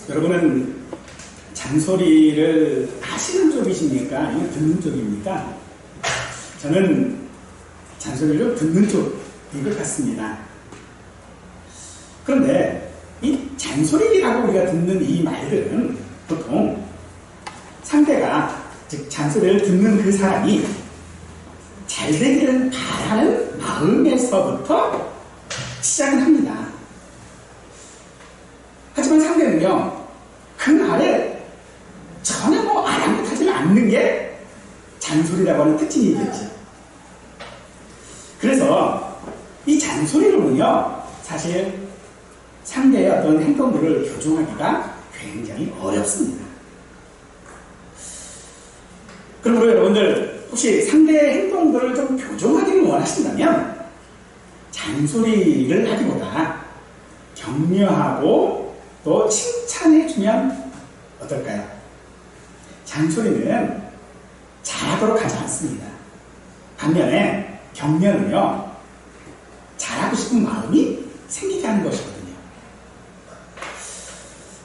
여러분은 잔소리를 하시는 쪽이십니까? 아니면 듣는 쪽입니까? 저는 잔소리를 듣는 쪽인 것 같습니다. 그런데 이 잔소리라고 우리가 듣는 이 말들은 보통 상대가, 즉 잔소리를 듣는 그 사람이 잘 되기를 바라는 마음에서부터 시작을 합니다. 하지만 상대는요, 그 말에 전혀 아랑곳하지 않는 게 잔소리라고 하는 특징이겠죠. 그래서 이 잔소리로는요, 사실 상대의 어떤 행동들을 교정하기가 굉장히 어렵습니다. 그러므로 여러분들 혹시 상대의 행동들을 좀 교정하기를 원하신다면 잔소리를 하기보다 격려하고 또 칭찬해주면 어떨까요? 잔소리는 잘하도록 하지 않습니다. 반면에 격려는요, 잘하고 싶은 마음이 생기게 하는 것이거든요.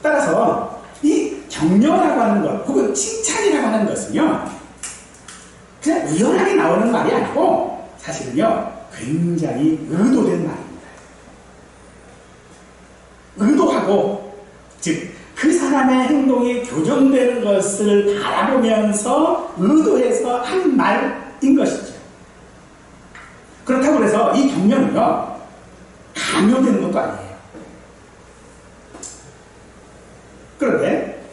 따라서 이 격려라고 하는 것, 혹은 칭찬이라고 하는 것은요, 그냥 우연하게 나오는 말이 아니고 사실은요, 굉장히 의도된 말입니다. 의도하고, 즉 그 사람의 행동이 교정되는 것을 바라보면서 의도해서 한 말인 것이죠. 그렇다고 해서 이 격려는요, 강요되는 것도 아니에요. 그런데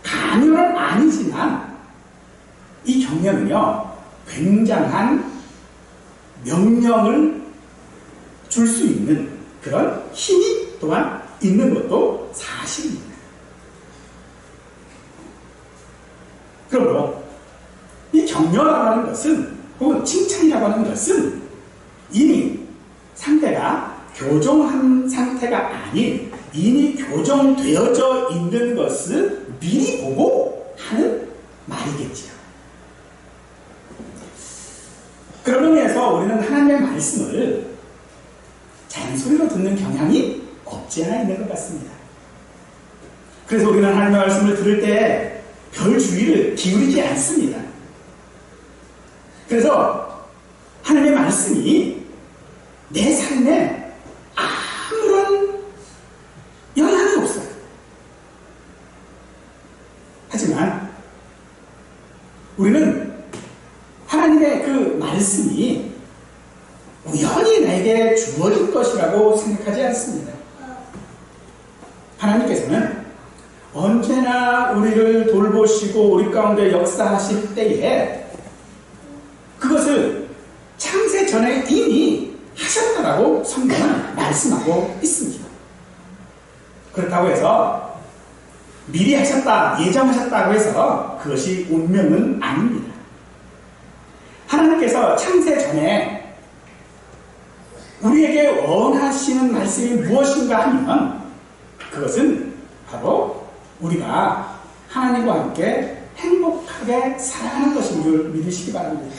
강요는 아니지만 이 격려는요, 굉장한 명령을 줄 수 있는 그런 힘이 또한 있는 것도 사실입니다. 그러므로 이 격려라고 하는 것은, 혹은 칭찬이라고 하는 것은 이미 상대가 교정한 상태가 아닌 이미 교정되어져 있는 것을 미리 보고 하는 말이겠지요. 그런 의미에서 우리는 하나님의 말씀을 잔소리로 듣는 경향이 없지 않아 있는 것 같습니다. 그래서 우리는 하나님의 말씀을 들을 때 별 주의를 기울이지 않습니다. 그래서 하나님의 말씀이 내 삶에 아무런 영향이 없어요. 하지만 우리는 하나님의 그 말씀이 우연히 나에게 주어진 것이라고 생각하지 않습니다. 하나님께서는 언제나 우리를 돌보시고 우리 가운데 역사하실 때에 그것을 창세 전에 이미 하셨다라고 성경은 말씀하고 있습니다. 그렇다고 해서 미리 하셨다, 예정하셨다고 해서 그것이 운명은 아닙니다. 하나님께서 창세 전에 우리에게 원하시는 말씀이 무엇인가 하면 그것은 바로 우리가 하나님과 함께 행복하게 살아가는 것인 줄 믿으시기 바랍니다.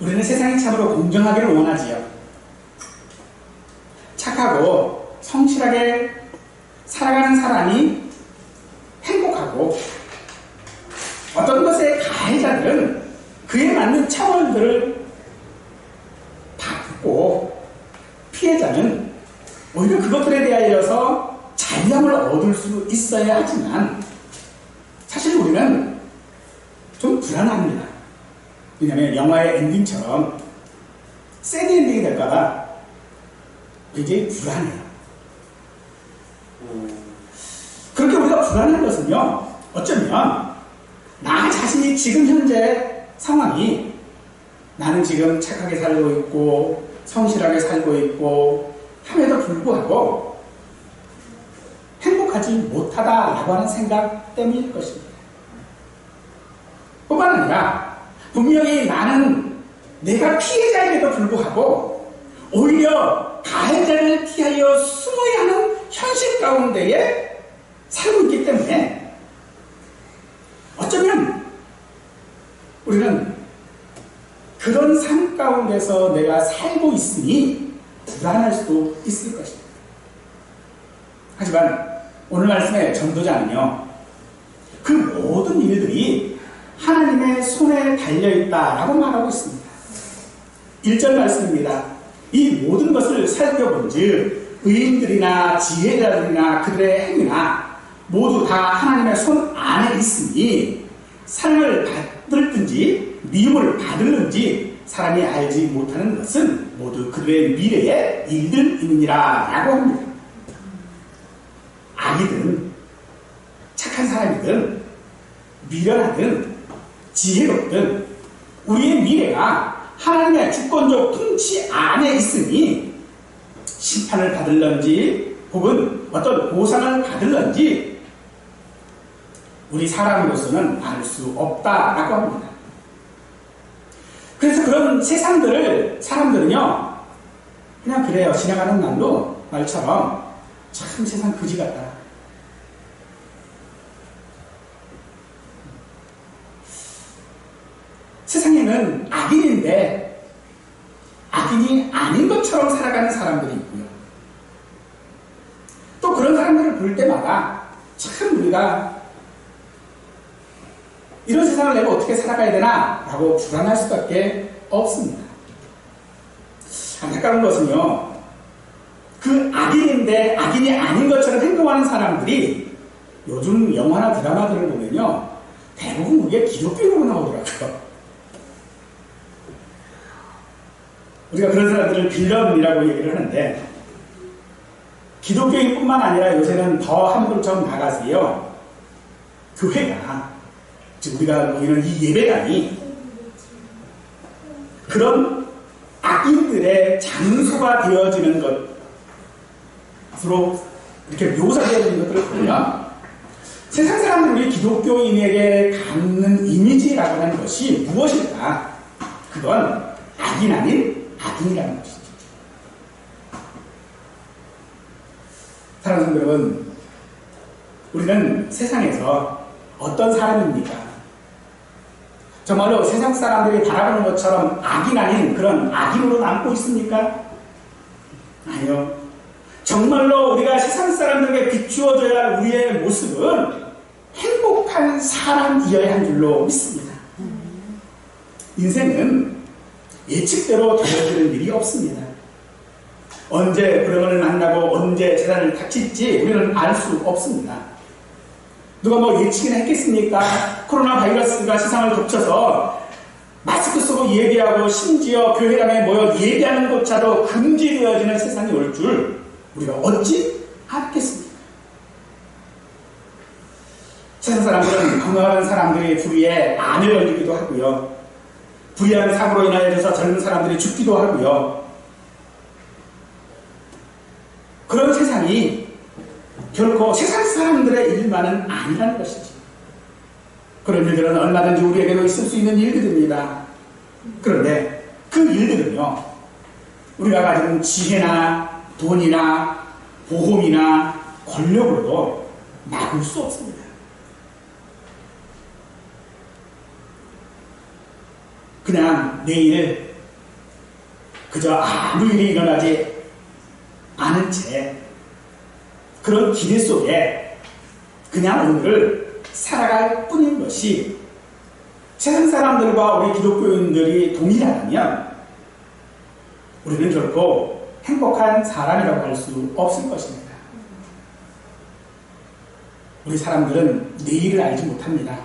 우리는 세상이 참으로 공정하기를 원하지요. 착하고 성실하게 살아가는 사람이 행복하고, 어떤 것의 가해자들은 그에 맞는 처벌들을 받고, 피해자는 오히려 그것들에 대하여서 자유함을 얻을 수 있어야 하지만 사실 우리는 좀 불안합니다. 왜냐하면 영화의 엔딩처럼 새드 엔딩이 될까봐 굉장히 불안해요. 그렇게 우리가 불안한 것은요, 어쩌면 나 자신이 지금 현재 상황이, 나는 지금 착하게 살고 있고 성실하게 살고 있고 함에도 불구하고 행복하지 못하다라고 하는 생각 때문일 것입니다. 뿐만 아니라 분명히 나는 내가 피해자에게도 불구하고 오히려 가해자를 피하여 숨어야 하는 현실 가운데에 살고 있기 때문에 어쩌면 우리는 그런 삶 가운데서 내가 살고 있으니 불안할 수도 있을 것입니다. 하지만 오늘 말씀의 전도자는요, 그 모든 일들이 하나님의 손에 달려있다라고 말하고 있습니다. 1절 말씀입니다. 이 모든 것을 살펴본 즉 의인들이나 지혜자들이나 그들의 행위나 모두 다 하나님의 손 안에 있으니 사랑을 받을든지 미움을 받을는지 사람이 알지 못하는 것은 모두 그들의 미래의 일들이니라 라고 합니다. 악이든 착한 사람이든 미련하든 지혜롭든 우리의 미래가 하나님의 주권적 통치 안에 있으니 심판을 받을런지 혹은 어떤 보상을 받을런지 우리 사람으로서는 알 수 없다라고 합니다. 그래서 그런 세상들을 사람들은요 그냥 그래요. 지나가는 날로 말처럼 참 세상 그지 같다. 세상에는 악인인데 악인이 아닌 것처럼 살아가는 사람들이 있고요. 또 그런 사람들을 볼 때마다 참 우리가 이런 세상을 내가 어떻게 살아가야 되나 라고 불안할 수밖에 없습니다. 안타까운 것은요, 그 악인인데 악인이 아닌 것처럼 행동하는 사람들이 요즘 영화나 드라마들을 보면요 대부분 그게 기독교인으로 나오더라고요. 우리가 그런 사람들을 빌런이라고 얘기를 하는데 기독교인뿐만 아니라 요새는 더 한물 좀 나가세요. 교회가 즉 우리가 보이는 이 예배당이 그런 악인들의 장소가 되어지는 것으로 이렇게 묘사되어지는 것들을 보면 세상 사람들이 우리 기독교인에게 갖는 이미지라고 하는 것이 무엇일까? 그건 악인 아닌 악인이라는 것이죠. 사랑하는 여러분, 우리는 세상에서 어떤 사람입니까? 정말로 세상 사람들이 바라보는 것처럼 악인 아닌 그런 악인으로 남고 있습니까? 아니요. 정말로 우리가 세상 사람들에게 비추어져야 할 우리의 모습은 행복한 사람이어야 한 줄로 믿습니다. 인생은 예측대로 되어지는 일이 없습니다. 언제 불행을 만나고 언제 재난을 닥칠지 우리는 알 수 없습니다. 누가 뭐 예측이나 했겠습니까? 코로나 바이러스가 세상을 덮쳐서 마스크 쓰고 예배하고 심지어 교회당에 모여 예배하는 것조차도 금지되어지는 세상이 올 줄 우리가 어찌 알겠습니까? 세상 사람들은 건강한 사람들이 불의에 암에 걸리기도 하고요. 불의한 사고로 인하여서 젊은 사람들이 죽기도 하고요. 그런 세상이 결코 세상 사람들의 일만은 아니라는 것이지. 그런 일들은 얼마든지 우리에게도 있을 수 있는 일들입니다. 그런데 그 일들은요, 우리가 가진 지혜나 돈이나 보험이나 권력으로도 막을 수 없습니다. 그냥 내일 그저 아무 일이 일어나지 않은 채 그런 기대 속에 그냥 오늘을 살아갈 뿐인 것이 세상 사람들과 우리 기독교인들이 동일하다면 우리는 결코 행복한 사람이라고 할 수 없을 것입니다. 우리 사람들은 내일을 알지 못합니다.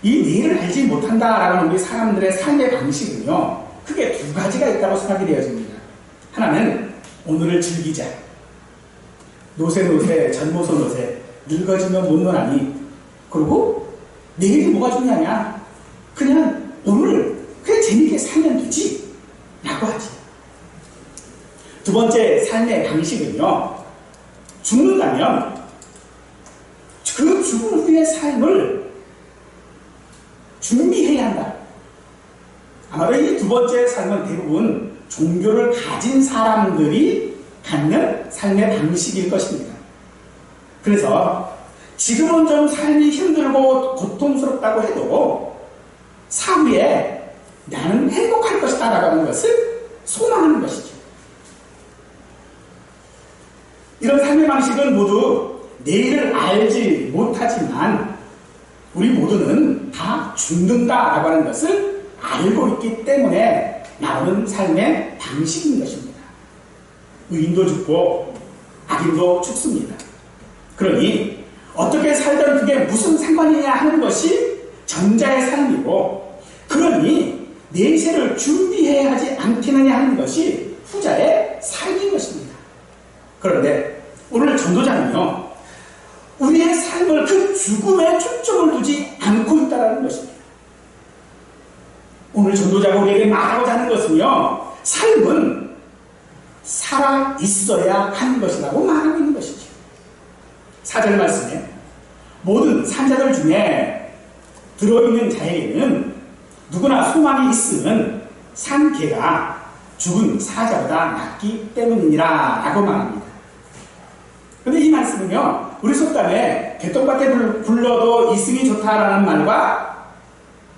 이 내일을 알지 못한다라는 우리 사람들의 삶의 방식은요, 크게 두 가지가 있다고 생각이 되어집니다. 하나는 오늘을 즐기자. 노세 전모서 노세, 늙어지면 못 노나니. 그리고 내일이 뭐가 중요하냐? 그냥 오늘 그냥 재밌게 살면 되지 라고 하지. 두 번째 삶의 방식은요, 죽는다면 그 죽은 후의 삶을 준비해야 한다. 아마도 이 두 번째 삶은 대부분 종교를 가진 사람들이 갖는 삶의 방식일 것입니다. 그래서 지금은 좀 삶이 힘들고 고통스럽다고 해도 사후에 나는 행복할 것이다 라고 하는 것을 소망하는 것이죠. 이런 삶의 방식은 모두 내일을 알지 못하지만 우리 모두는 다 죽는다라고 하는 것을 알고 있기 때문에 나오는 삶의 방식인 것입니다. 의인도 죽고 악인도 죽습니다. 그러니 어떻게 살든 그게 무슨 상관이냐 하는 것이 전자의 삶이고, 그러니 내세를 준비해야 하지 않겠느냐 하는 것이 후자의 삶인 것입니다. 그런데 오늘 전도자는요, 우리의 삶을 그 죽음에 초점을 두지 않고 있다는 것입니다. 오늘 전도자가 우리에게 말하고자 하는 것은요, 삶은 살아 있어야 하는 것이라고 말하고 있는 것이죠. 4절 말씀에 모든 산자들 중에 들어있는 자에게는 누구나 소망이 있으면 산 개가 죽은 사자보다 낫기 때문이니라 라고 말합니다. 근데 이 말씀은요, 우리 속담에 개똥밭에 굴러도 이승이 좋다라는 말과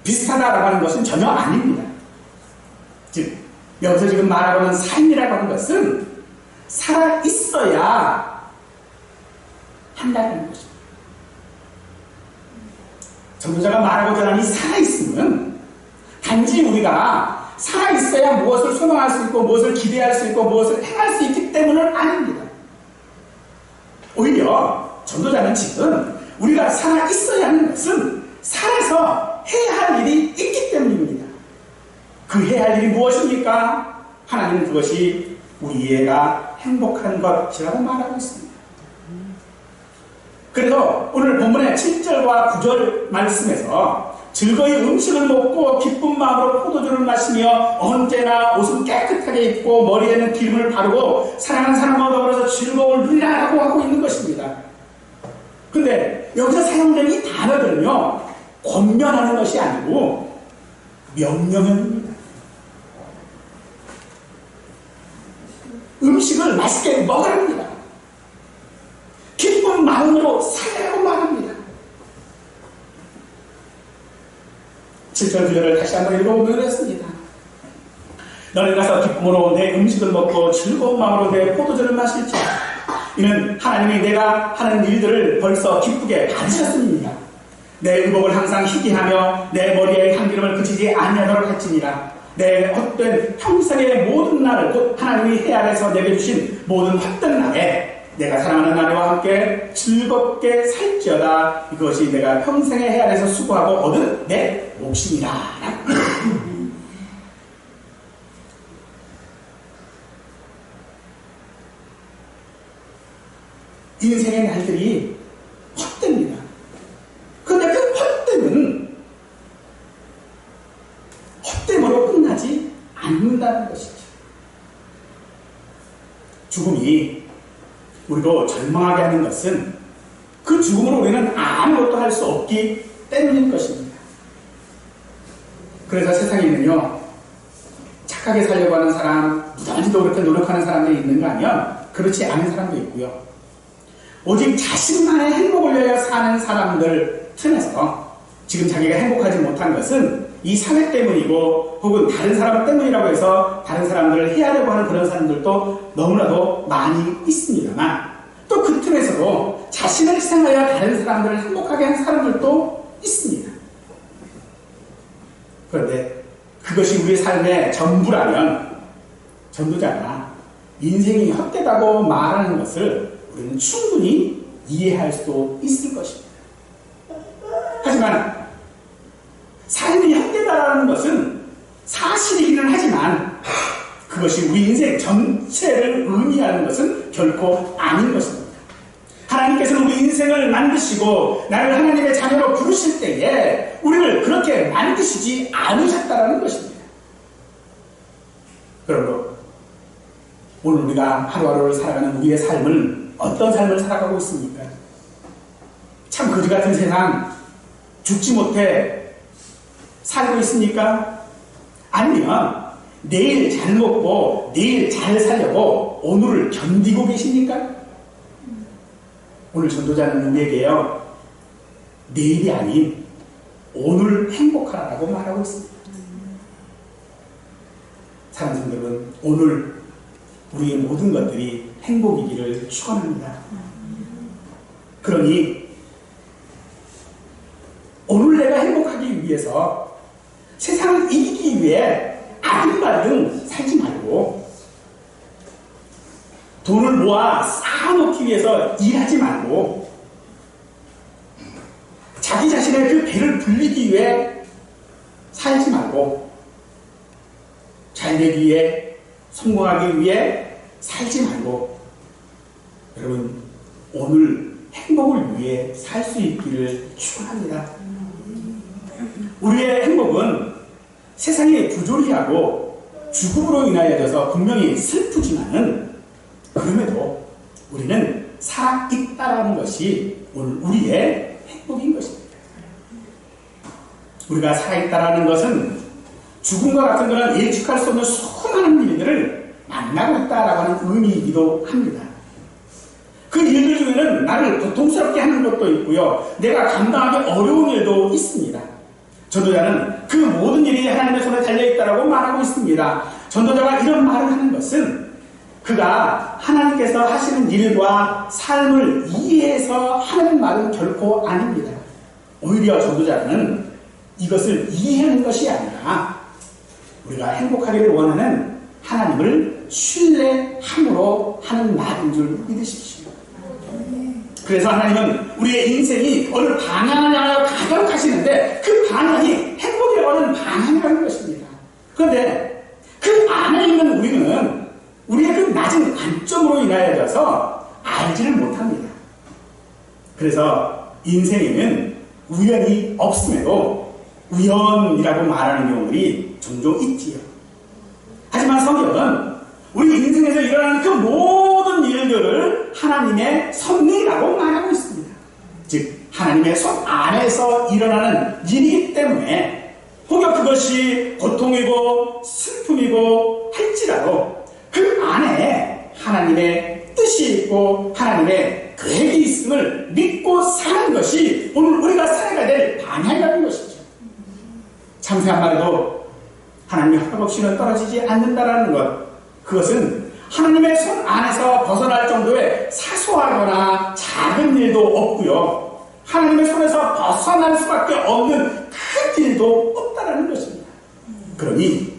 비슷하다라고 하는 것은 전혀 아닙니다. 즉, 여기서 지금 말하고 있는 삶이라고 하는 것은 살아있어야 한다는 것입니다. 전도자가 말하고자 하는 이 살아있음은 단지 우리가 살아있어야 무엇을 소망할 수 있고 무엇을 기대할 수 있고 무엇을 행할 수 있기 때문은 아닙니다. 오히려 전도자는 지금 우리가 살아있어야 하는 것은 살아서 해야 할 일이 있기 때문입니다. 그 해야 할 일이 무엇입니까? 하나님은 그것이 우리가 행복한 것이라고 말하고 있습니다. 그래서 오늘 본문의 7절과 9절 말씀에서 즐거이 음식을 먹고 기쁜 마음으로 포도주를 마시며 언제나 옷은 깨끗하게 입고 머리에는 기름을 바르고 사랑하는 사람과 더불어서 즐거움을 누리라고 하고 있는 것입니다. 근데 여기서 사용된 이 단어들은요, 권면하는 것이 아니고 명령입니다. 음식을 맛있게 먹으랍니다. 기쁜 마음으로 살라고 말합니다. 7절 9절을 다시 한번 읽어보면 그랬습니다. 너는 가서 기쁨으로 내 음식을 먹고 즐거운 마음으로 내 포도주를 마실지어다. 이는 하나님이 내가 하는 일들을 벌써 기쁘게 받으셨음이니라. 내 의복을 항상 희귀하며 내 머리에 향기름을 그치지 아니하도록 할지니라. 내 헛된 평생의 모든 날을 곧 하나님이 해 아래서 내게 주신 모든 헛된 날에 내가 사랑하는 나라와 함께 즐겁게 살지어다. 이것이 내가 평생의 해 아래서 수고하고 얻은 내 몫이니라. 인생의 날들이 헛됩니다. 그런데 그 헛됨은 헛됨으로 끝나지 않는다는 것이죠. 죽음이 우리로 절망하게 하는 것은 그 죽음으로 우리는 아무것도 할 수 없기 때문인 것입니다. 그래서 세상에는요, 착하게 살려고 하는 사람, 무단지도 그렇게 노력하는 사람들이 있는가 하면 그렇지 않은 사람도 있고요. 오직 자신만의 행복을 위하여 사는 사람들 틈에서 지금 자기가 행복하지 못한 것은 이 사회 때문이고 혹은 다른 사람 때문이라고 해서 다른 사람들을 해하려고 하는 그런 사람들도 너무나도 많이 있습니다만, 또 그 틈에서도 자신을 희생하여 다른 사람들을 행복하게 하는 사람들도 있습니다. 그런데 그것이 우리의 삶의 전부라면 전도자가 인생이 헛되다고 말하는 것을 우리는 충분히 이해할 수 있을 것입니다. 하지만 삶이 헛되다라는 것은 사실이기는 하지만 그것이 우리 인생 전체를 의미하는 것은 결코 아닌 것입니다. 하나님께서는 우리 인생을 만드시고 나를 하나님의 자녀로 부르실 때에 우리를 그렇게 만드시지 않으셨다라는 것입니다. 그러므로 오늘 우리가 하루하루를 살아가는 우리의 삶은 어떤 삶을 살아가고 있습니까? 참 거지 같은 세상 죽지 못해 살고 있습니까? 아니면 내일 잘 먹고 내일 잘 살려고 오늘을 견디고 계십니까? 오늘 전도자는 우리에게요, 내일이 아닌 오늘 행복하라고 말하고 있습니다. 사랑하는 여러분, 오늘 우리의 모든 것들이 행복이기를 축원합니다. 그러니 오늘 내가 행복하기 위해서 세상을 이기기 위해 아등바등 살지 말고 돈을 모아 쌓아놓기 위해서 일하지 말고 자기 자신의 그 배를 불리기 위해 살지 말고 잘 되기 위해 성공하기 위해 살지 말고 여러분 오늘 행복을 위해 살 수 있기를 축원합니다. 우리의 행복은 세상이 부조리 하고 죽음으로 인하여져서 분명히 슬프지만은 그럼에도 우리는 살아있다라는 것이 오늘 우리의 행복인 것입니다. 우리가 살아있다라는 것은 죽음과 같은 것은 예측할 수 없는 수많은 일들을 만나고 있다라고 하는 의미이기도 합니다. 그 일들 중에는 나를 고통스럽게 하는 것도 있고요. 내가 감당하기 어려운 일도 있습니다. 전도자는 그 모든 일이 하나님의 손에 달려있다라고 말하고 있습니다. 전도자가 이런 말을 하는 것은 그가 하나님께서 하시는 일과 삶을 이해해서 하는 말은 결코 아닙니다. 오히려 전도자는 이것을 이해하는 것이 아니라 우리가 행복하기를 원하는 하나님을 신뢰함으로 하는 말인 줄 믿으십시오. 그래서 하나님은 우리의 인생이 어느 방향을 향하여 가격하시는데 그 방향이 행복이라고 하는 방향이라는 것입니다. 그런데 그 안에 있는 우리는 우리의 그 낮은 관점으로 인하여져서 알지를 못합니다. 그래서 인생에는 우연이 없음에도 우연이라고 말하는 경우들이 종종 있지요. 하지만 성경은 우리 인생에서 일어나는 그 모든 일들을 하나님의 섭리라고 말하고 있습니다. 즉 하나님의 손 안에서 일어나는 일이기 때문에 혹여 그것이 고통이고 슬픔이고 할지라도 그 안에 하나님의 뜻이 있고 하나님의 계획이 있음을 믿고 사는 것이 오늘 우리가 살아가야 될 방향이라는 것이죠. 창세 한 마리도 하나님이 허락 없이는 떨어지지 않는다라는 것, 그것은 하나님의 손 안에서 벗어날 정도의 사소하거나 작은 일도 없고요. 하나님의 손에서 벗어날 수밖에 없는 큰 일도 없다라는 것입니다. 그러니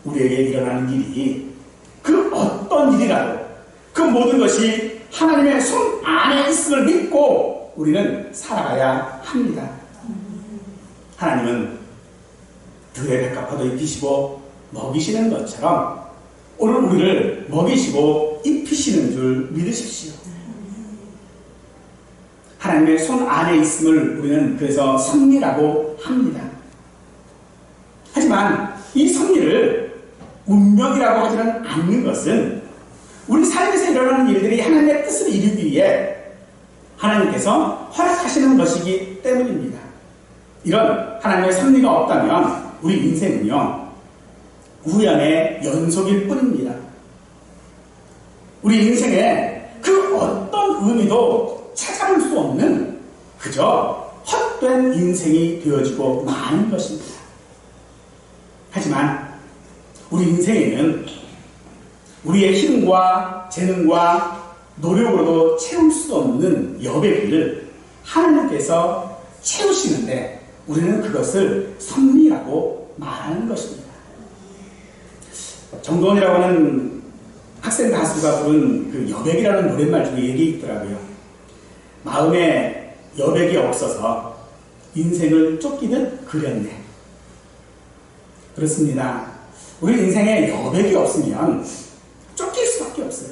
우리에게 일어나는 일이 그 어떤 일이라도 그 모든 것이 하나님의 손 안에 있음을 믿고 우리는 살아가야 합니다. 하나님은 들에 백합화도 입히시고 먹이시는 것처럼 오늘 우리를 먹이시고 입히시는 줄 믿으십시오. 하나님의 손 안에 있음을 우리는 그래서 섭리라고 합니다. 하지만 이 섭리를 운명이라고 하지는 않는 것은 우리 삶에서 일어나는 일들이 하나님의 뜻을 이루기 위해 하나님께서 허락하시는 것이기 때문입니다. 이런 하나님의 섭리가 없다면 우리 인생은요 우연의 연속일 뿐입니다. 우리 인생에 그 어떤 의미도 찾아볼 수 없는 그저 헛된 인생이 되어지고 마는 것입니다. 하지만 우리 인생에는 우리의 힘과 재능과 노력으로도 채울 수 없는 여백을 하나님께서 채우시는데 우리는 그것을 섭리라고 말하는 것입니다. 정동원이라고 하는 학생 가수가 부른 그 여백이라는 노랫말 중에 얘기 있더라고요. 마음에 여백이 없어서 인생을 쫓기듯 그렸네. 그렇습니다. 우리 인생에 여백이 없으면 쫓길 수밖에 없어요.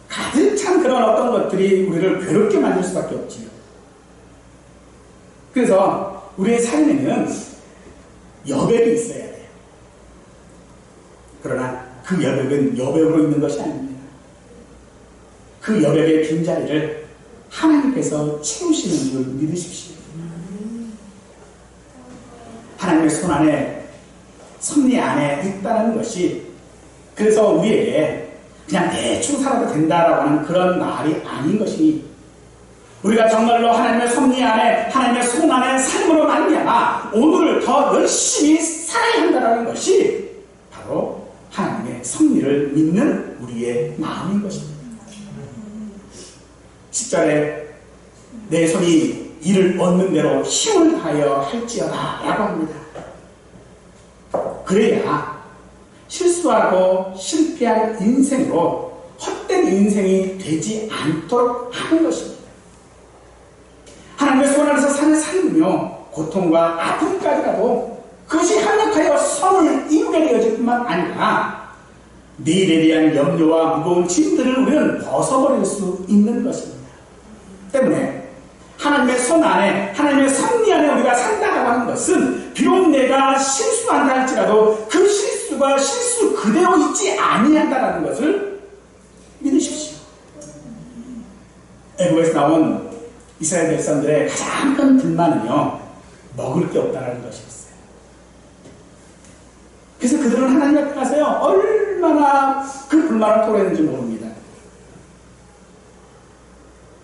가득 찬 그런 어떤 것들이 우리를 괴롭게 만들 수밖에 없지요. 그래서 우리의 삶에는 여백이 있어야 돼요. 그러나 그 여백은 여백으로 있는 것이 아닙니다. 그 여백의 빈자리를 하나님께서 채우시는 줄 믿으십시오. 하나님의 손 안에 섭리 안에 있다는 것이 그래서 우리에게 그냥 대충 살아도 된다라고 하는 그런 말이 아닌 것이니 우리가 정말로 하나님의 섭리 안에 하나님의 손 안에 삶으로 말미암아 오늘을 더 열심히 살아야 한다는 것이 바로 하나님의 섭리를 믿는 우리의 마음인 것입니다. 20절에 내 손이 이를 얻는 대로 힘을 다하여 할지어다 라고 합니다. 그래야 실수하고 실패한 인생으로 헛된 인생이 되지 않도록 하는 것입니다. 하나님의 손 안에서 사는 삶은요, 고통과 아픔까지라도 그것이 합력하여 선을 이루게 되어질 뿐만 아니라 내일에 대한 염려와 무거운 짐들을 우리는 벗어버릴 수 있는 것입니다. 때문에 하나님의 손 안에, 하나님의 섭리 안에 우리가 산다고 하는 것은 비록 내가 실수한다 할지라도 그 실수가 실수 그대로 있지 아니한다는 것을 믿으십시오. 애국에서 나온 이스라엘 백성들의 가장 큰 불만은요, 먹을 게 없다는 것이었어요. 그래서 그들은 하나님 앞에 가서요, 얼마나 그 불만을 토로했는지 모릅니다.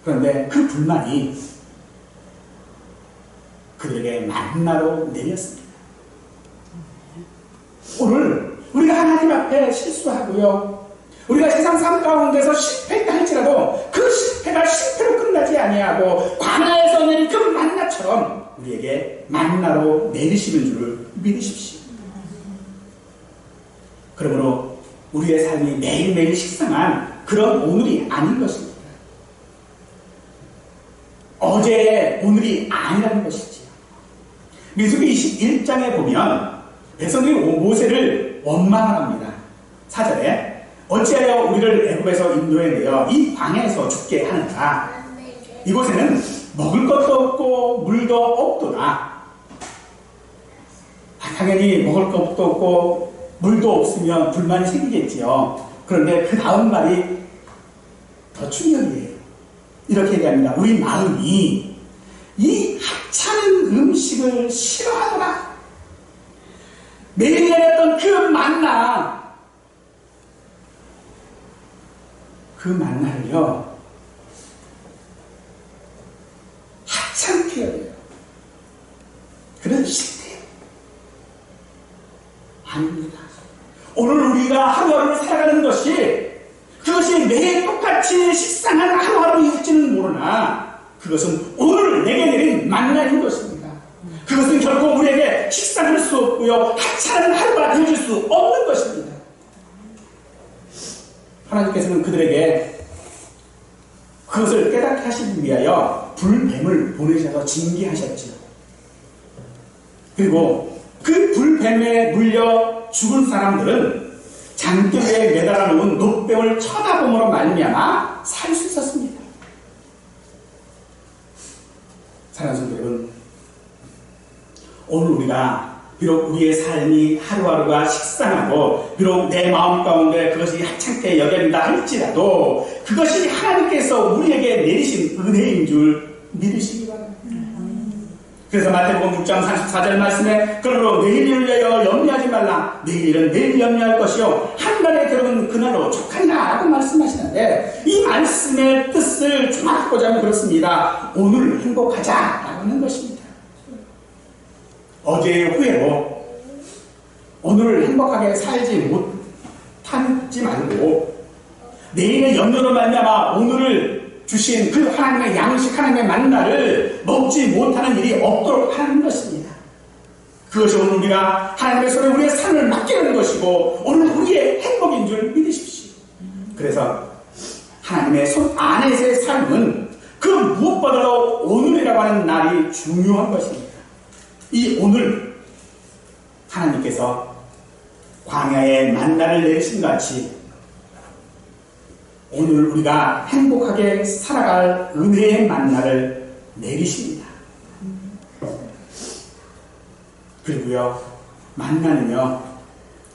그런데 그 불만이 그들에게 만나로 내렸습니다. 오늘 우리가 하나님 앞에 실수하고요, 우리가 세상 삶 가운데서 실패했다 할지라도 그 실패가 실패로 끝나지 아니하고 광야에서 내린 그 만나처럼 우리에게 만나로 내리시는 줄을 믿으십시오. 그러므로 우리의 삶이 매일매일 식상한 그런 오늘이 아닌 것입니다. 어제의 오늘이 아니라는 것이지요. 민수기 21장에 보면 백성들이 모세를 원망합니다. 4절에 어찌하여 우리를 애굽에서 인도해내어 이 광야에서 죽게 하는가? 이곳에는 먹을 것도 없고 물도 없도다. 당연히 먹을 것도 없고 물도 없으면 불만이 생기겠지요. 그런데 그 다음 말이 더 충격이에요. 이렇게 얘기합니다. 우리 마음이 이 하찮은 음식을 싫어하더라. 매일 내렸던 그 만나, 그 만나를요, 하찮게 여겨요. 그래서 싫대요. 아닙니다. 오늘 우리가 하루하루를 살아가는 것이, 그것이 매일 똑같이 식상한 하루하루일지는 모르나 그것은 오늘 내게 내린 만나인 것입니다. 그것은 결코 우리에게 식상할 수 없고요, 하찮은 하루가 되어질 수 없는 것입니다. 하나님께서는 그들에게 그것을 깨닫게 하시기 위하여 불뱀을 보내셔서 징계하셨지요. 그리고 그 불뱀에 물려 죽은 사람들은 장대에 매달아 놓은 노뱀을 쳐다봄으로 말미암아 살 수 있었습니다. 사랑하는 성도 여러분, 오늘 우리가 비록 우리의 삶이 하루하루가 식상하고 비록 내 마음 가운데 그것이 하찮게 여겨진다 할지라도 그것이 하나님께서 우리에게 내리신 은혜인 줄 믿으시기 바랍니다. 그래서 마태복음 6장 34절 말씀에 그러므로 내일을 위하여 염려하지 말라. 내일은 내일 염려할 것이요 한 날의 결국은 그날로 족하리라 라고 말씀하시는데, 이 말씀의 뜻을 정확하고자 하면 그렇습니다. 오늘 행복하자 라고 하는 것입니다. 어제의 후회로 오늘을 행복하게 살지 못하지 말고 내일의 염려로 말미암아 오늘을 주신 그 하나님의 양식, 하나님의 만나를 먹지 못하는 일이 없도록 하는 것입니다. 그것이 오늘 우리가 하나님의 손에 우리의 삶을 맡기는 것이고 오늘 우리의 행복인 줄 믿으십시오. 그래서 하나님의 손 안에서의 삶은 그 무엇보다도 오늘이라고 하는 날이 중요한 것입니다. 이 오늘 하나님께서 광야에 만나를 내리신 같이 오늘 우리가 행복하게 살아갈 은혜의 만나를 내리십니다. 그리고요, 만나는요,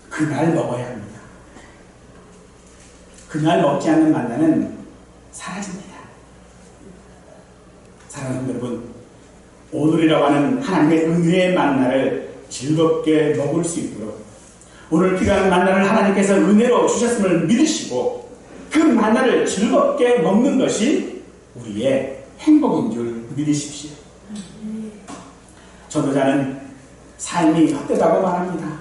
그날 먹어야 합니다. 그날 먹지 않는 만나는 사라집니다. 사랑하는 여러분, 오늘이라고 하는 하나님의 은혜의 만나를 즐겁게 먹을 수 있도록 오늘 필요한 만나를 하나님께서 은혜로 주셨음을 믿으시고 그 만나를 즐겁게 먹는 것이 우리의 행복인 줄 믿으십시오. 전도자는 삶이 헛되다고 말합니다.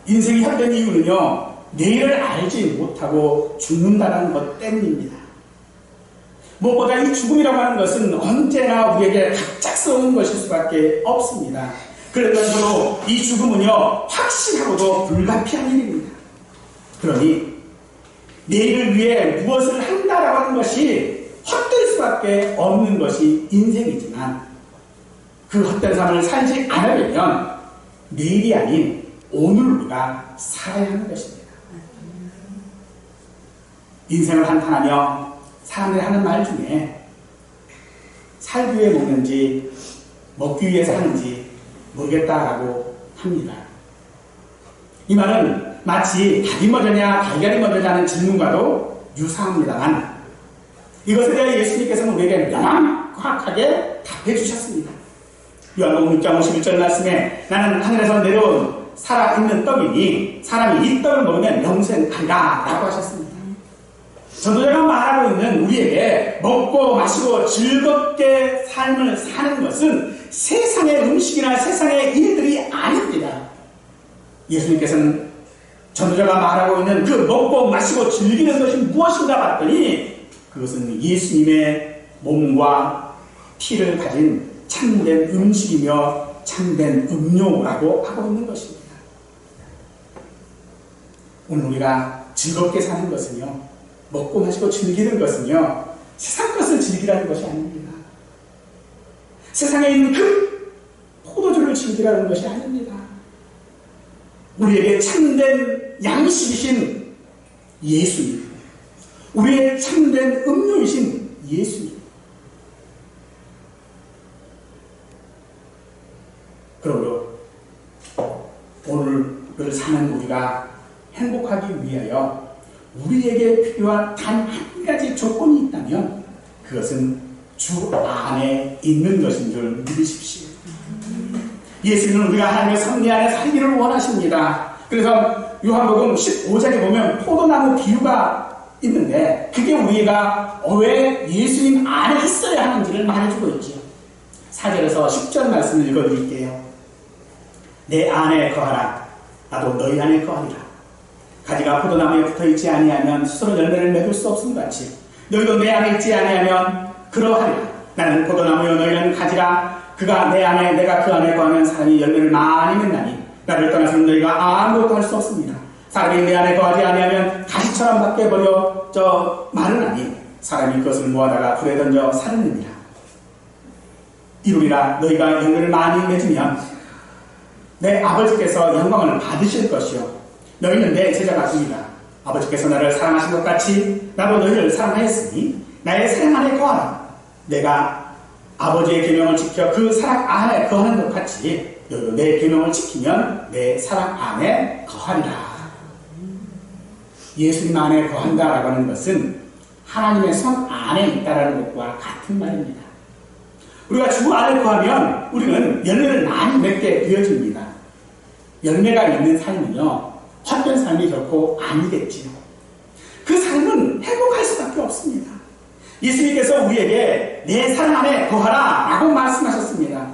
인생이 헛된 이유는요, 내일을 알지 못하고 죽는다는 것 때문입니다. 무엇보다 이 죽음이라고 하는 것은 언제나 우리에게 갑작스러운 것일 수밖에 없습니다. 그러면서도 이 죽음은요, 확실하고도 불가피한 일입니다. 그러니 내일을 위해 무엇을 한다라고 하는 것이 헛될 수밖에 없는 것이 인생이지만 그 헛된 삶을 살지 않으려면 내일이 아닌 오늘 우리가 살아야 하는 것입니다. 인생을 한탄하며 사람들이 하는 말 중에 살기 위해 먹는지 먹기 위해 사는지 모르겠다라고 합니다. 이 말은 마치 닭이 먼저냐 달걀이 먼저냐는 질문과도 유사합니다만 이것에 대해 예수님께서는 우리에게 명확하게 답해 주셨습니다. 요한복음 6장 51절 말씀에 나는 하늘에서 내려온 살아있는 떡이니 사람이 이 떡을 먹으면 영생하리라 라고 하셨습니다. 전도자가 말하고 있는 우리에게 먹고 마시고 즐겁게 삶을 사는 것은 세상의 음식이나 세상의 일들이 아닙니다. 예수님께서는 전도자가 말하고 있는 그 먹고 마시고 즐기는 것이 무엇인가 봤더니 그것은 예수님의 몸과 피를 가진 참된 음식이며 참된 음료라고 하고 있는 것입니다. 오늘 우리가 즐겁게 사는 것은요, 먹고 마시고 즐기는 것은요, 세상 것을 즐기라는 것이 아닙니다. 세상에 있는 그 포도주를 즐기라는 것이 아닙니다. 우리에게 참된 양식이신 예수님, 우리의 참된 음료이신 예수님. 그러므로 오늘을 사는 우리가 행복하기 위하여 우리에게 필요한 단 한 가지 조건이 있다면 그것은 주 안에 있는 것인 줄 믿으십시오. 예수님은 우리가 하나님의 섭리 안에 살기를 원하십니다. 그래서 요한복음 15장에 보면 포도나무 비유가 있는데 그게 우리가 왜 예수님 안에 있어야 하는지를 말해주고 있죠. 4절에서 10절 말씀을 읽어드릴게요. 내 안에 거하라. 나도 너희 안에 거하리라. 가지가 포도나무에 붙어있지 아니하면 스스로 열매를 맺을 수 없음 같이 너희도 내 안에 있지 아니하면 그러하리라. 나는 포도나무요 너희는 가지라. 그가 내 안에 내가 그 안에 거하면 사람이 열매를 많이 맺나니 나를 떠나서는 너희가 아무것도 할 수 없습니다. 사람이 내 안에 거하지 아니하면 가시처럼 밖에 버려져 마르나니 사람이 그것을 모아다가 불에 던져 사르느니라. 이루리라. 너희가 열매를 많이 맺으면 내 아버지께서 영광을 받으실 것이요 너희는 내 제자가 되리라. 아버지께서 나를 사랑하신 것 같이 나도 너희를 사랑하였으니 나의 사랑 안에 거하라. 내가 아버지의 계명을 지켜 그 사랑 안에 거하는 것 같이 너희도 내 계명을 지키면 내 사랑 안에 거하리라. 예수님 안에 거한다라고 하는 것은 하나님의 손 안에 있다라는 것과 같은 말입니다. 우리가 주 안에 거하면 우리는 열매를 많이 맺게 되어집니다. 열매가 있는 삶은요, 헛된 삶이 결코 아니겠지요. 그 삶은 행복할 수밖에 없습니다. 예수님께서 우리에게 내 사랑 안에 거하라 라고 말씀하셨습니다.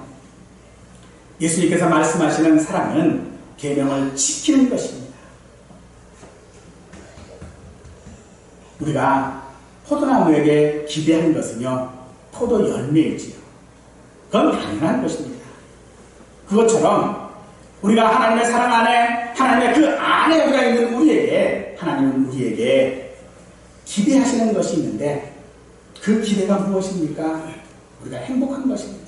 예수님께서 말씀하시는 사랑은 계명을 지키는 것입니다. 우리가 포도나무에게 기대하는 것은요, 포도 열매이지요. 그건 당연한 것입니다. 그것처럼 우리가 하나님의 사랑 안에, 하나님의 그 안에 우리가 있는 우리에게, 하나님은 우리에게 기대하시는 것이 있는데 그 기대가 무엇입니까? 우리가 행복한 것입니다.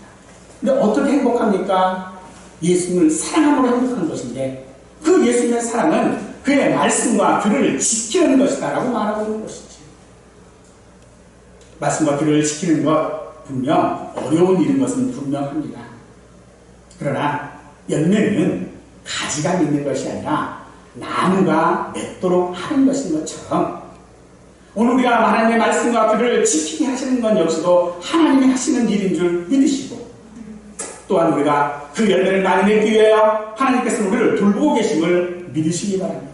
근데 어떻게 행복합니까? 예수님을 사랑함으로 행복한 것인데 그 예수님의 사랑은 그의 말씀과 규례를 지키는 것이다 라고 말하고 있는 것이죠. 말씀과 규례를 지키는 것 분명 어려운 일인 것은 분명합니다. 그러나 열매는 가지가 맺는 것이 아니라 나무가 맺도록 하는 것인 것처럼 오늘 우리가 하나님의 말씀과 규례를 지키게 하시는 건 역시도 하나님이 하시는 일인 줄 믿으시고 또한 우리가 그 열매를 많이 맺기 위하여 하나님께서 우리를 돌보고 계심을 믿으시기 바랍니다.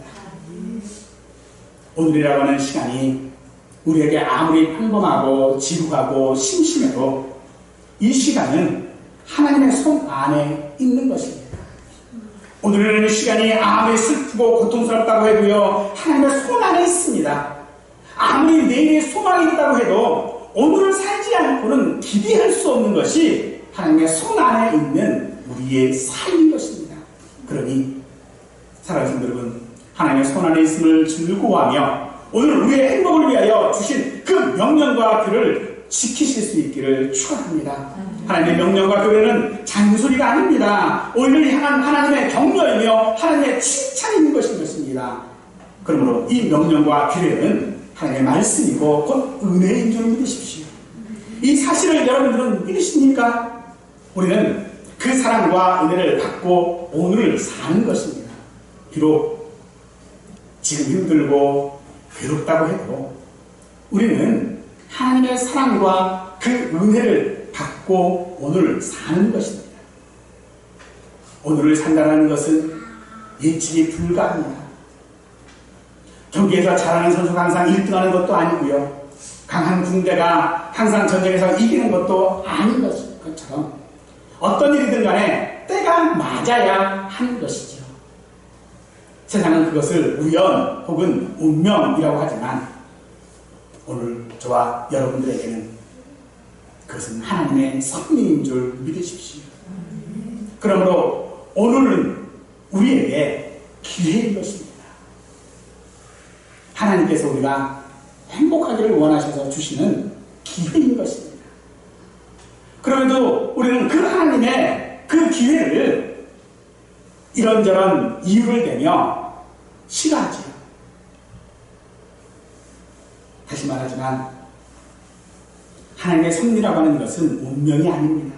오늘이라고 하는 시간이 우리에게 아무리 평범하고 지루하고 심심해도 이 시간은 하나님의 손 안에 있는 것입니다. 오늘이라는 시간이 아무리 슬프고 고통스럽다고 해도요, 하나님의 손 안에 있습니다. 아무리 내일의 소망이 있다고 해도 오늘을 살지 않고는 기대할 수 없는 것이 하나님의 손 안에 있는 우리의 삶인 것입니다. 그러니 사랑하는 여러분, 하나님의 손 안에 있음을 즐거워하며 오늘 우리의 행복을 위하여 주신 그 명령과 규를 지키실 수 있기를 축원합니다. 하나님의 명령과 규례는 잔소리가 아닙니다. 오히려 향한 하나님의 격려이며 하나님의 칭찬인 것입니다. 그러므로 이 명령과 규례는 하나님의 말씀이고 곧 은혜인 줄 믿으십시오. 이 사실을 여러분들은 믿으십니까? 우리는 그 사랑과 은혜를 받고 오늘을 사는 것입니다. 비록 지금 힘들고 괴롭다고 해도 우리는 하나님의 사랑과 그 은혜를 받고 오늘을 사는 것입니다. 오늘을 산다는 것은 예측이 불가합니다. 경기에서 잘하는 선수가 항상 1등하는 것도 아니고요. 강한 군대가 항상 전쟁에서 이기는 것도 아닌 것처럼 어떤 일이든 간에 때가 맞아야 하는 것이죠. 세상은 그것을 우연 혹은 운명이라고 하지만 오늘 저와 여러분들에게는 그것은 하나님의 섭리인 줄 믿으십시오. 그러므로 오늘은 우리에게 기회인 것입니다. 하나님께서 우리가 행복하기를 원하셔서 주시는 기회인 것입니다. 그럼에도 우리는 그 하나님의 그 기회를 이런저런 이유를 대며 싫어하지요. 다시 말하지만 하나님의 섭리라고 하는 것은 운명이 아닙니다.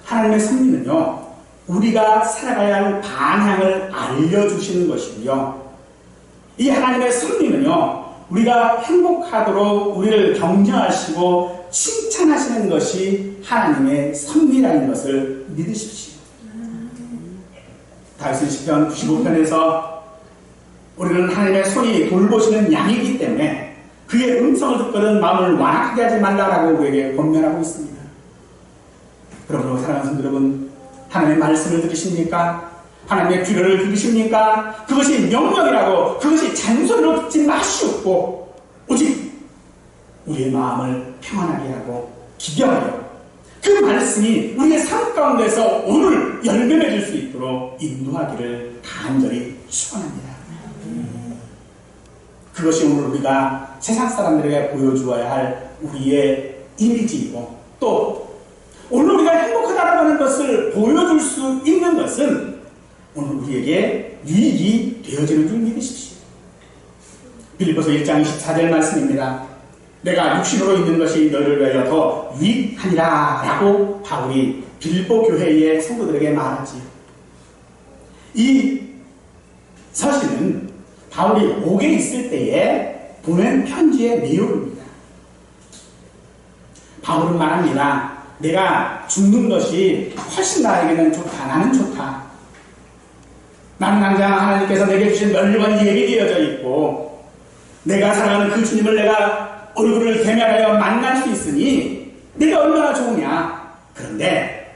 하나님의 섭리는요, 우리가 살아가야 할 방향을 알려주시는 것이고요. 이 하나님의 섭리는요, 우리가 행복하도록 우리를 격려하시고 칭찬하시는 것이 하나님의 섭리라는 것을 믿으십시오. 다윗은 시편 95편에서 우리는 하나님의 손이 돌보시는 양이기 때문에 그의 음성을 듣거든 마음을 완악하게 하지 말라라고 우리에게 권면하고 있습니다. 그러므로 사랑하는 성도 여러분, 하나님의 말씀을 들으십니까? 하나님의 규례를 들으십니까? 그것이 명령이라고, 그것이 잔소리로 듣지 마시옵고 오직 우리의 마음을 평안하게 하고 기경하여 그 말씀이 우리의 삶 가운데서 오늘 열매 맺을 수 있도록 인도하기를 간절히 축원합니다. 그것이 오늘 우리가 세상 사람들에게 보여주어야 할 우리의 이미지이고, 또 오늘 우리가 행복하다고 하는 것을 보여줄 수 있는 것은 오늘 우리에게 유익이 되어지는 줄 믿으십시오. 빌립보서 1장 24절 말씀입니다. 내가 육신으로 있는 것이 너희를 위하여 더 유익하니라 라고 바울이 빌립보 교회의 성도들에게 말하지요. 이 서신은 바울이 옥에 있을 때에 보낸 편지의 내용입니다. 바울은 말합니다. 내가 죽는 것이 훨씬 나에게는 좋다. 나는 좋다. 나는 당장 하나님께서 내게 주신 멸류관이 예비되어져 있고 내가 사랑하는 그 주님을 내가 얼굴을 대면하여 만날 수 있으니 내가 얼마나 좋으냐. 그런데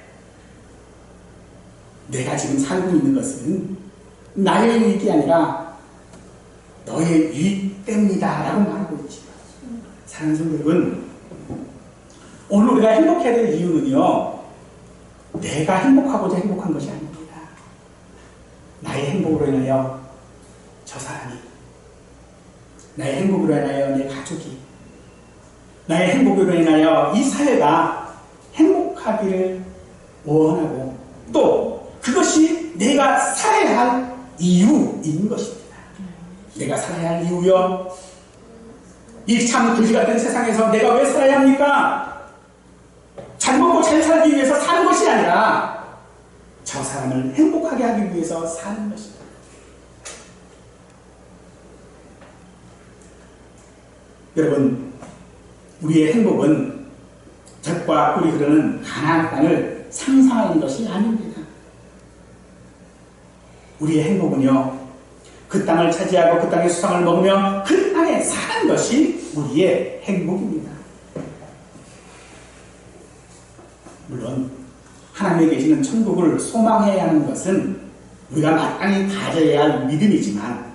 내가 지금 살고 있는 것은 나의 유익이 아니라 너의 유익 때문이다 라고 말하고 있죠. 사랑하는 성도 여러분, 오늘 우리가 행복해야 될 이유는요, 내가 행복하고자 행복한 것이 아닙니다. 나의 행복으로 인하여 저 사람이, 나의 행복으로 인하여 내 가족이, 나의 행복으로 인하여 이 사회가 행복하기를 원하고 또 그것이 내가 살아야 할 이유인 것입니다. 내가 살아야 할 이유요? 이 참 거지 같은 세상에서 내가 왜 살아야 합니까? 잘 먹고 잘 살기 위해서 사는 것이 아니라 저 사람을 행복하게 하기 위해서 사는 것입니다. 여러분, 우리의 행복은 젖과 꿀이 흐르는 가나안 땅을 상상하는 것이 아닙니다. 우리의 행복은요, 그 땅을 차지하고 그 땅의 수상을 먹으며 그 땅에 사는 것이 우리의 행복입니다. 물론 하나님에 계시는 천국을 소망해야 하는 것은 우리가 마땅히 가져야 할 믿음이지만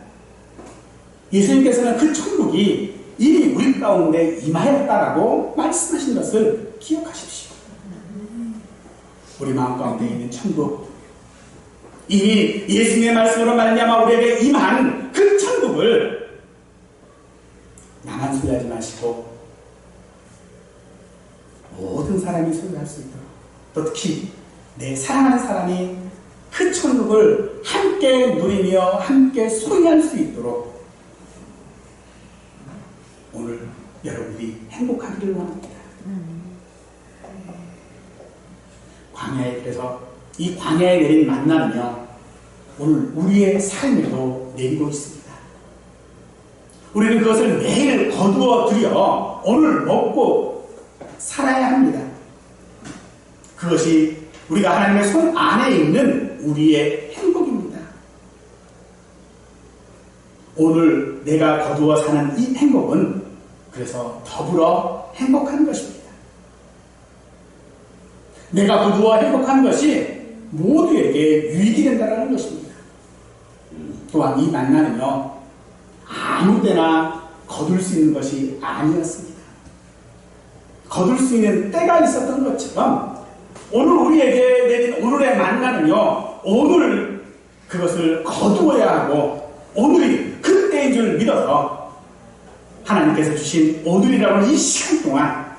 예수님께서는 그 천국이 이미 우리 가운데 임하였다라고 말씀하신 것을 기억하십시오. 우리 마음 가운데 있는 천국, 이미 예수님의 말씀으로 말미암아 우리에게 임한 그 천국을 나만 소유하지 마시고 모든 사람이 소유할 수 있도록, 또 특히 내 사랑하는 사람이 그 천국을 함께 누리며 함께 소유할 수 있도록 오늘 여러분들이 행복하기를 원합니다. 광야에, 그래서 이 광야에 내린 만나는요, 오늘 우리의 삶에도 내리고 있습니다. 우리는 그것을 매일 거두어 들여 오늘 먹고 살아야 합니다. 그것이 우리가 하나님의 손 안에 있는 우리의 행복입니다. 오늘 내가 거두어 사는 이 행복은 그래서 더불어 행복한 것입니다. 내가 거두어 행복한 것이 모두에게 유익이 된다는 것입니다. 또한 이 만나는요, 아무데나 거둘 수 있는 것이 아니었습니다. 거둘 수 있는 때가 있었던 것처럼 오늘 우리에게 내린 오늘의 만나는요, 오늘 그것을 거두어야 하고 오늘이 그때인 줄 믿어서 하나님께서 주신 오늘이라고 하는 이 시간 동안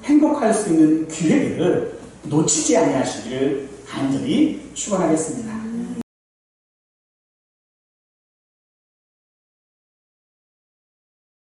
행복할 수 있는 기회를 놓치지 아니하시기를 간절히 축원하겠습니다.